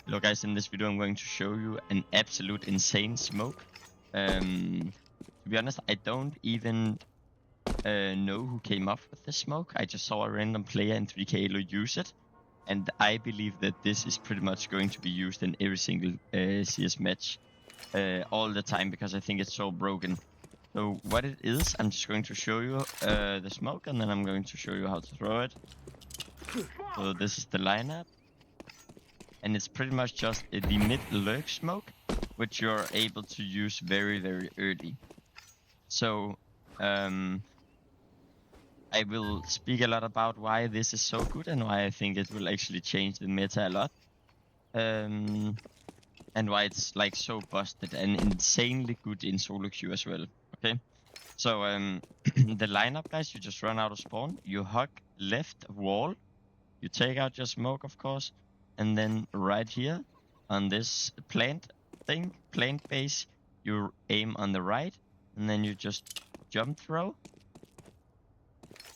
Hello guys, in this video I'm going to show you an absolute insane smoke. To be honest, I don't even know who came up with this smoke. I just saw a random player in 3K ELO use it, and I believe that this is pretty much going to be used in every single CS match all the time because I think it's so broken. So what it is, I'm just going to show you the smoke, and then I'm going to show you how to throw it. So this is the lineup. And it's pretty much just the mid lurk smoke, which you're able to use very, very early. So I will speak a lot about why this is so good and why I think it will actually change the meta a lot. And why it's like so busted and insanely good in solo queue as well. Okay, so the lineup, guys, you just run out of spawn, you hug left wall, you take out your smoke, of course. And then right here on this plant base, you aim on the right, and then you just jump throw.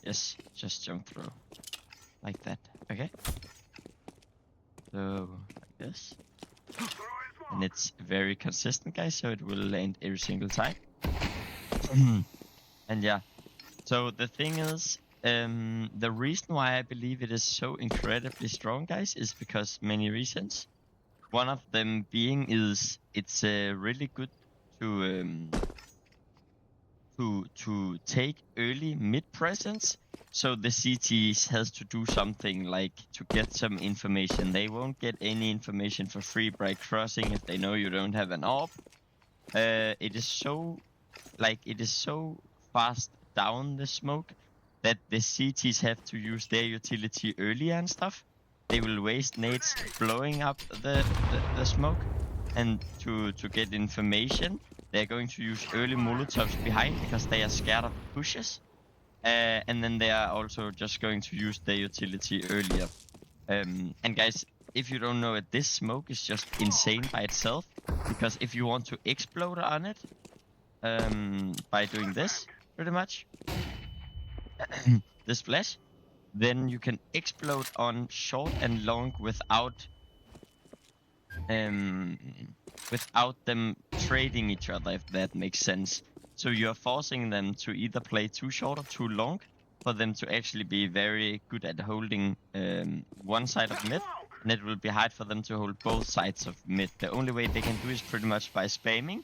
Yes, just jump throw. Like that, okay? So, like this. And it's very consistent, guys, so it will land every single time. And yeah, so the thing is, the reason why I believe it is so incredibly strong, guys, is because many reasons. One of them being is it's really good to take early mid presence. So the CTs has to do something like to get some information. They won't get any information for free by crossing if they know you don't have an AWP. It is so fast down the smoke that the CTs have to use their utility earlier and stuff. They will waste nades blowing up the smoke, and to get information, they're going to use early molotovs behind because they are scared of pushes. And then they are also just going to use their utility earlier. And guys, if you don't know it, this smoke is just insane by itself, because if you want to explode on it, by doing this, pretty much, this flash, then you can explode on short and long without them trading each other, if that makes sense. So you're forcing them to either play too short or too long for them to actually be very good at holding one side of mid, and it will be hard for them to hold both sides of mid. The only way they can do is pretty much by spamming.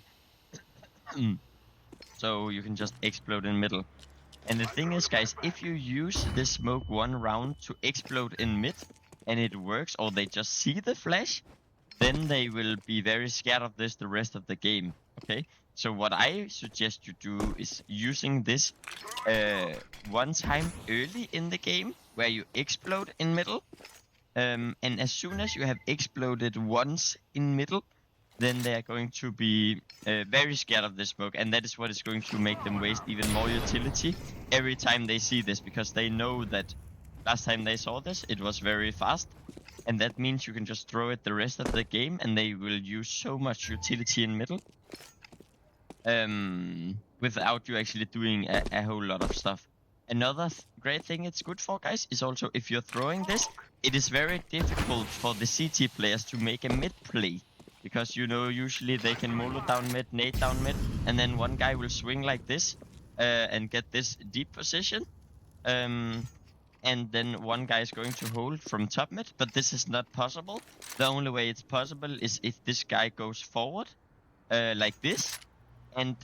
So you can just explode in middle. And the thing is, guys, if you use this smoke one round to explode in mid and it works, or they just see the flash, then they will be very scared of this the rest of the game. Okay, so what I suggest you do is using this one time early in the game where you explode in middle, and as soon as you have exploded once in middle, then they are going to be very scared of this smoke, and that is what is going to make them waste even more utility every time they see this, because they know that last time they saw this, it was very fast, and that means you can just throw it the rest of the game, and they will use so much utility in middle without you actually doing a whole lot of stuff. Another great thing it's good for, guys, is also if you're throwing this, it is very difficult for the CT players to make a mid play. Because, you know, usually they can molo down mid, nade down mid, and then one guy will swing like this and get this deep position. And then one guy is going to hold from top mid, but this is not possible. The only way it's possible is if this guy goes forward like this. And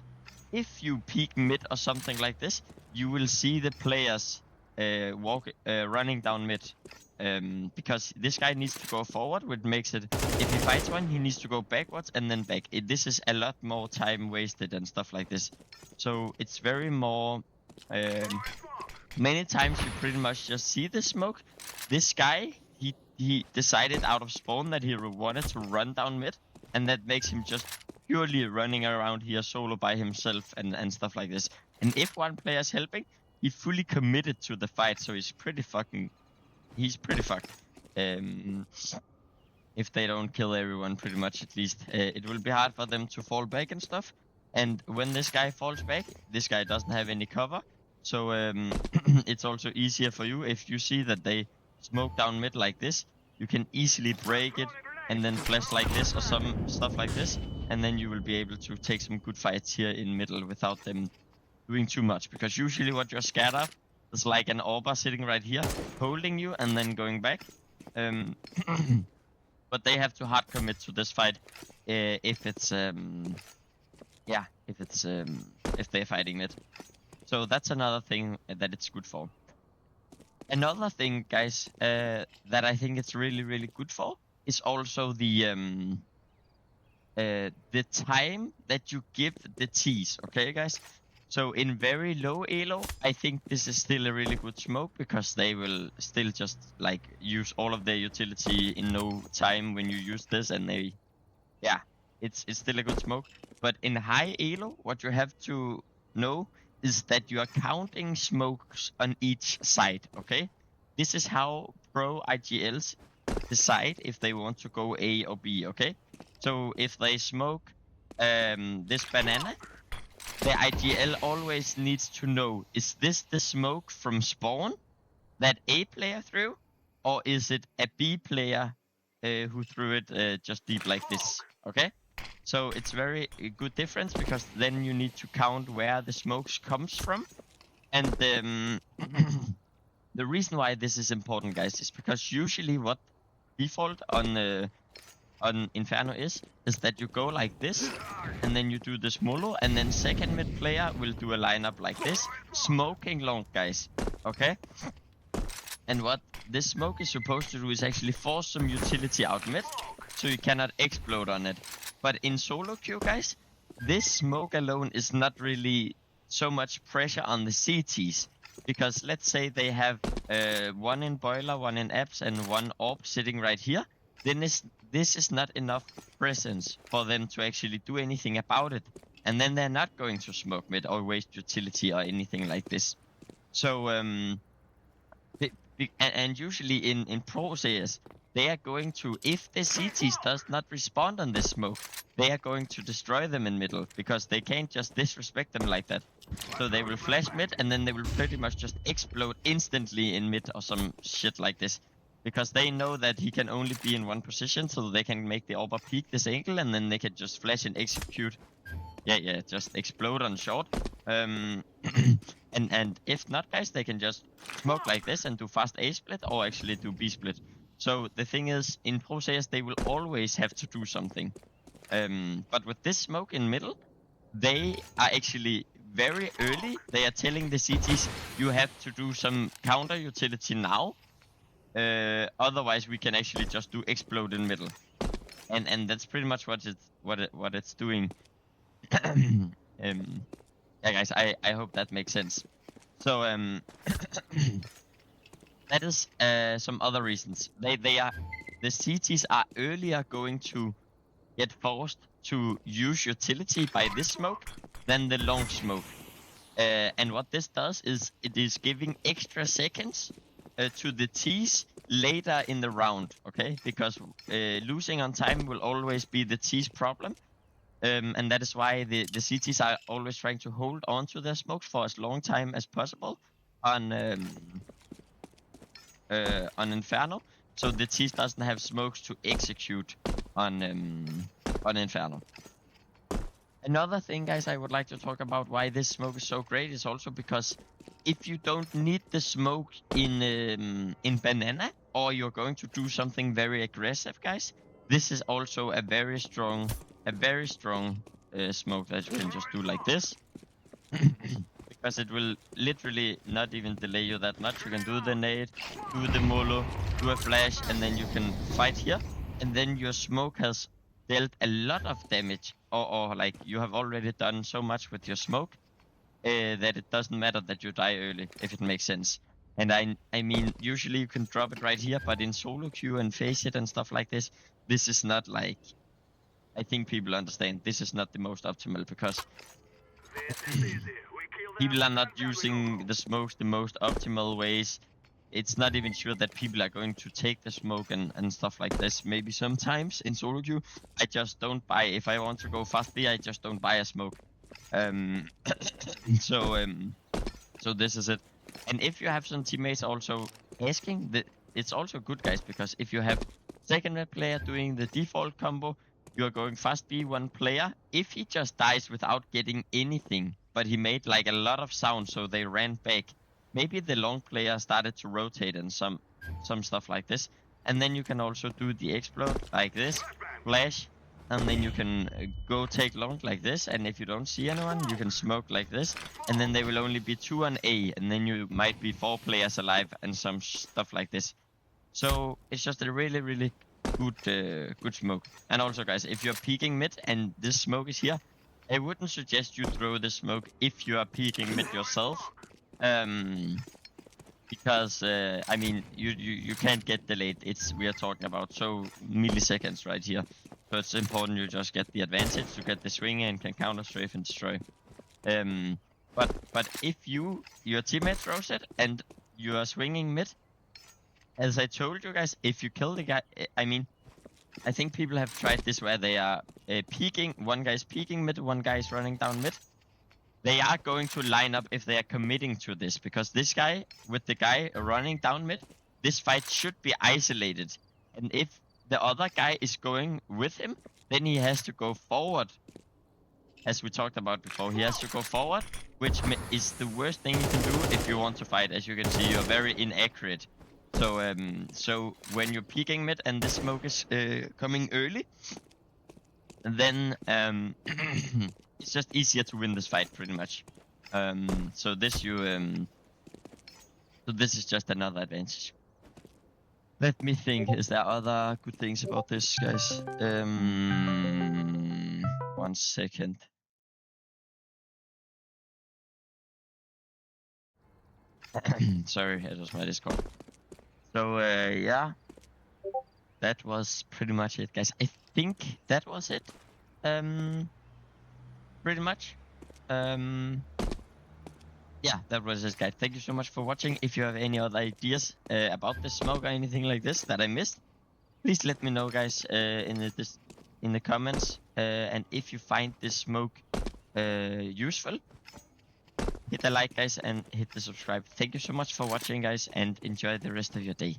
if you peek mid or something like this, you will see the players running down mid. Because this guy needs to go forward, which makes it, if he fights one, he needs to go backwards and then back. This is a lot more time wasted and stuff like this. So it's very more, many times you pretty much just see the smoke. This guy, he decided out of spawn that he wanted to run down mid, and that makes him just purely running around here solo by himself and stuff like this. And if one player is helping, he fully committed to the fight, so he's pretty fucked. If they don't kill everyone, pretty much, at least. It will be hard for them to fall back and stuff. And when this guy falls back, this guy doesn't have any cover. So it's also easier for you if you see that they smoke down mid like this. You can easily break it, and then flash like this or some stuff like this, and then you will be able to take some good fights here in middle without them doing too much. Because usually what you're scared of is like an Orba sitting right here, holding you and then going back. But they have to hard commit to this fight if it's if they're fighting it. So that's another thing that it's good for. Another thing, guys, that I think it's really good for is also the time that you give the T's. Okay, guys. So in very low ELO, I think this is still a really good smoke because they will still just like use all of their utility in no time when you use this, and it's still a good smoke. But in high ELO, what you have to know is that you are counting smokes on each side. Okay, this is how pro IGLs decide if they want to go A or B. Okay, so if they smoke this banana, the IGL always needs to know, is this the smoke from spawn that A player threw, or is it a B player who threw it just deep like this? Okay, so it's very good difference because then you need to count where the smokes comes from. And the reason why this is important, guys, is because usually what default on Inferno is that you go like this, and then you do this molo, and then second mid player will do a lineup like this, smoking long, guys. Okay? And what this smoke is supposed to do is actually force some utility out mid, so you cannot explode on it. But in solo queue, guys, this smoke alone is not really so much pressure on the CTs, because let's say they have one in boiler, one in apps, and one orb sitting right here, then this is not enough presence for them to actually do anything about it. And then they're not going to smoke mid or waste utility or anything like this. So, and usually in pro CS, they are going to, if the CTs does not respond on this smoke, they are going to destroy them in middle, because they can't just disrespect them like that. So they will flash mid, and then they will pretty much just explode instantly in mid or some shit like this. Because they know that he can only be in one position, so they can make the Orba peek this angle, and then they can just flash and execute. Yeah, just explode on short. And if not, guys, they can just smoke like this and do fast A split, or actually do B split. So the thing is, in pro CS, they will always have to do something. But with this smoke in middle, they are actually very early. They are telling the CTs, you have to do some counter utility now. Otherwise, we can actually just do explode in middle, and that's pretty much what it's doing. Yeah, guys, I hope that makes sense. So that is some other reasons. The CTs are earlier going to get forced to use utility by this smoke than the long smoke. And what this does is it is giving extra seconds to the T's later in the round, okay? Because losing on time will always be the T's problem. And that is why the CTs are always trying to hold on to their smokes for as long time as possible on Inferno, so the T's doesn't have smokes to execute on Inferno. Another thing, guys, I would like to talk about why this smoke is so great is also because if you don't need the smoke in banana, or you're going to do something very aggressive, guys, this is also a very strong smoke that you can just do like this. Because it will literally not even delay you that much. You can do the nade, do the molo, do a flash, and then you can fight here. And then your smoke has dealt a lot of damage, or like you have already done so much with your smoke that it doesn't matter that you die early, if it makes sense. And I mean, usually you can drop it right here, but in solo queue and faceit and stuff like this, this is not like, I think people understand, this is not the most optimal, because people are not using the smokes the most optimal ways. It's not even sure that people are going to take the smoke and stuff like this. Maybe sometimes in solo queue, I just don't buy. If I want to go fast B, I just don't buy a smoke. So this is it. And if you have some teammates also asking, it's also good, guys, because if you have Second red player doing the default combo. You are going fast B, one player. If he just dies without getting anything, but he made like a lot of sound, so they ran back. Maybe the long player started to rotate and some stuff like this. And then you can also do the explode like this, flash, and then you can go take long like this. And if you don't see anyone, you can smoke like this. And then there will only be 2 on A, and then you might be 4 players alive and some stuff like this. So it's just a really, really good smoke. And also, guys, if you're peeking mid and this smoke is here, I wouldn't suggest you throw the smoke if you are peeking mid yourself. Because I mean, you can't get delayed. We are talking about so milliseconds right here. So it's important you just get the advantage to get the swing and can counter strafe and destroy. But if your teammate throws it and you are swinging mid, as I told you guys, if you kill the guy, I mean, I think people have tried this where they are peeking. One guy's peeking mid, one guy's running down mid. They are going to line up if they are committing to this, because this guy with the guy running down mid, this fight should be isolated. And if the other guy is going with him, then he has to go forward. As we talked about before, he has to go forward, which is the worst thing you can do if you want to fight. As you can see, you're very inaccurate. So so when you're peeking mid and the smoke is coming early, then it's just easier to win this fight pretty much. So this is just another advantage. Let me think. Is there other good things about this, guys? 1 second. Sorry, it was my Discord. So yeah, that was pretty much it, guys. I think that was it. Pretty much. Yeah, that was it, guys. Thank you so much for watching. If you have any other ideas about the smoke or anything like this that I missed, please let me know, guys, in the comments. And if you find this smoke useful, hit the like, guys, and hit the subscribe. Thank you so much for watching, guys, and enjoy the rest of your day.